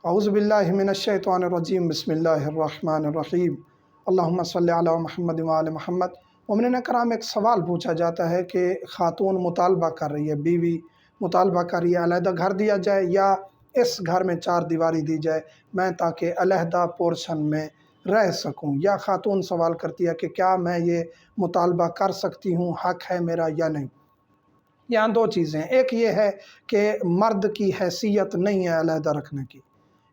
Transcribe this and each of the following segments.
اعوذ باللہ من الشیطان الرجیم بسم اللہ الرحمن الرحیم اللہم صلی علی محمد وآل محمد۔ مومنین کرام، ایک سوال پوچھا جاتا ہے کہ خاتون مطالبہ کر رہی ہے، بیوی مطالبہ کر رہی ہے علیحدہ گھر دیا جائے یا اس گھر میں چار دیواری دی جائے میں تاکہ علیحدہ پورشن میں رہ سکوں، یا خاتون سوال کرتی ہے کہ کیا میں یہ مطالبہ کر سکتی ہوں، حق ہے میرا یا نہیں۔ یہاں دو چیزیں، ایک یہ ہے کہ مرد کی حیثیت نہیں ہے علیحدہ رکھنے کی،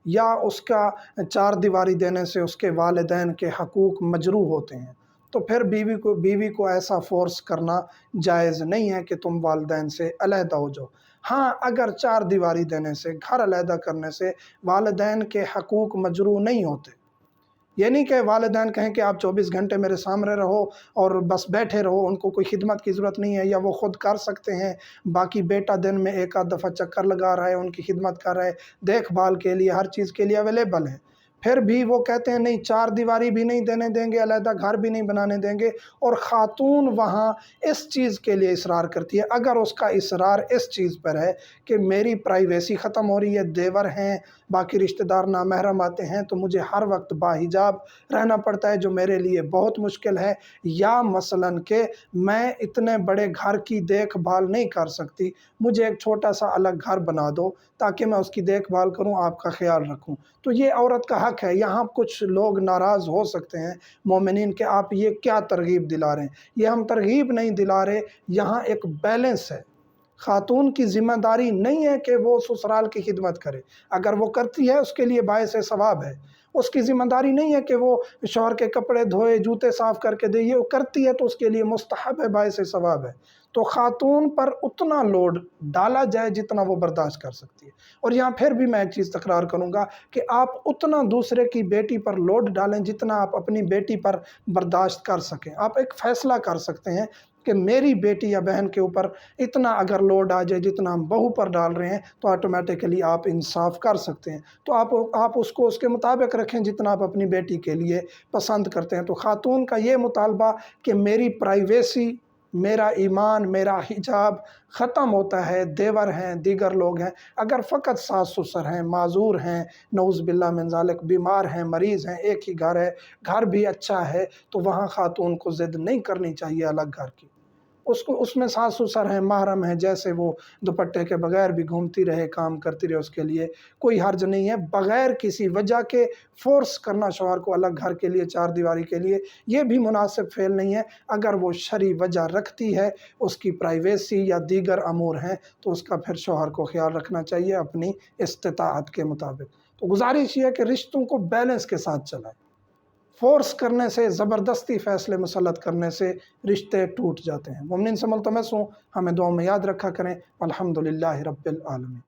یا اس کا چار دیواری دینے سے اس کے والدین کے حقوق مجروح ہوتے ہیں، تو پھر بیوی کو ایسا فورس کرنا جائز نہیں ہے کہ تم والدین سے علیحدہ ہو جاؤ۔ ہاں، اگر چار دیواری دینے سے، گھر علیحدہ کرنے سے والدین کے حقوق مجروح نہیں ہوتے، یہ نہیں کہ والدین کہیں کہ آپ 24 گھنٹے میرے سامنے رہو اور بس بیٹھے رہو، ان کو کوئی خدمت کی ضرورت نہیں ہے، یا وہ خود کر سکتے ہیں، باقی بیٹا دن میں ایک آدھ دفعہ چکر لگا رہا ہے، ان کی خدمت کر رہا ہے، دیکھ بھال کے لیے ہر چیز کے لیے اویلیبل ہے، پھر بھی وہ کہتے ہیں نہیں، چار دیواری بھی نہیں دینے دیں گے، علیحدہ گھر بھی نہیں بنانے دیں گے، اور خاتون وہاں اس چیز کے لیے اصرار کرتی ہے۔ اگر اس کا اصرار اس چیز پر ہے کہ میری پرائیویسی ختم ہو رہی ہے، دیور ہیں، باقی رشتہ دار نامحرم آتے ہیں، تو مجھے ہر وقت باحجاب رہنا پڑتا ہے جو میرے لیے بہت مشکل ہے، یا مثلاً کہ میں اتنے بڑے گھر کی دیکھ بھال نہیں کر سکتی، مجھے ایک چھوٹا سا الگ گھر بنا دو تاکہ میں اس کی دیکھ بھال کروں، آپ کا خیال رکھوں، تو یہ عورت کا حق ہے۔ یہاں کچھ لوگ ناراض ہو سکتے ہیں مومنین کہ آپ یہ کیا ترغیب دلا رہے ہیں۔ یہ ہم ترغیب نہیں دلا رہے، یہاں ایک بیلنس ہے۔ خاتون کی ذمہ داری نہیں ہے کہ وہ سسرال کی خدمت کرے، اگر وہ کرتی ہے اس کے لیے باعث ثواب ہے۔ اس کی ذمہ داری نہیں ہے کہ وہ شوہر کے کپڑے دھوئے، جوتے صاف کر کے دے، یہ وہ کرتی ہے تو اس کے لیے مستحب ہے، باعث ثواب ہے۔ تو خاتون پر اتنا لوڈ ڈالا جائے جتنا وہ برداشت کر سکتی ہے۔ اور یہاں پھر بھی میں ایک چیز تکرار کروں گا کہ آپ اتنا دوسرے کی بیٹی پر لوڈ ڈالیں جتنا آپ اپنی بیٹی پر برداشت کر سکیں۔ آپ ایک فیصلہ کر سکتے ہیں کہ میری بیٹی یا بہن کے اوپر اتنا اگر لوڈ آ جائے جتنا ہم بہو پر ڈال رہے ہیں، تو آٹومیٹیکلی آپ انصاف کر سکتے ہیں، تو آپ اس کو اس کے مطابق رکھیں جتنا آپ اپنی بیٹی کے لیے پسند کرتے ہیں۔ تو خاتون کا یہ مطالبہ کہ میری پرائیویسی، میرا ایمان، میرا حجاب ختم ہوتا ہے، دیور ہیں، دیگر لوگ ہیں، اگر فقط ساس سسر ہیں، معذور ہیں، نعوذ باللہ من ذالک، بیمار ہیں، مریض ہیں، ایک ہی گھر ہے، گھر بھی اچھا ہے، تو وہاں خاتون کو ضد نہیں کرنی چاہیے الگ گھر کی۔ اس میں ساس سسر ہیں، محرم ہیں، جیسے وہ دوپٹے کے بغیر بھی گھومتی رہے، کام کرتی رہے، اس کے لیے کوئی حرج نہیں ہے۔ بغیر کسی وجہ کے فورس کرنا شوہر کو الگ گھر کے لیے، چار دیواری کے لیے، یہ بھی مناسب فعل نہیں ہے۔ اگر وہ شرعی وجہ رکھتی ہے، اس کی پرائیویسی یا دیگر امور ہیں، تو اس کا پھر شوہر کو خیال رکھنا چاہیے اپنی استطاعت کے مطابق۔ تو گزارش یہ ہے کہ رشتوں کو بیلنس کے ساتھ چلائیں۔ فورس کرنے سے، زبردستی فیصلے مسلط کرنے سے رشتے ٹوٹ جاتے ہیں۔ مومنین سے ملتمس ہوں، ہمیں دعاؤں میں یاد رکھا کریں۔ الحمدللہ رب العالمین۔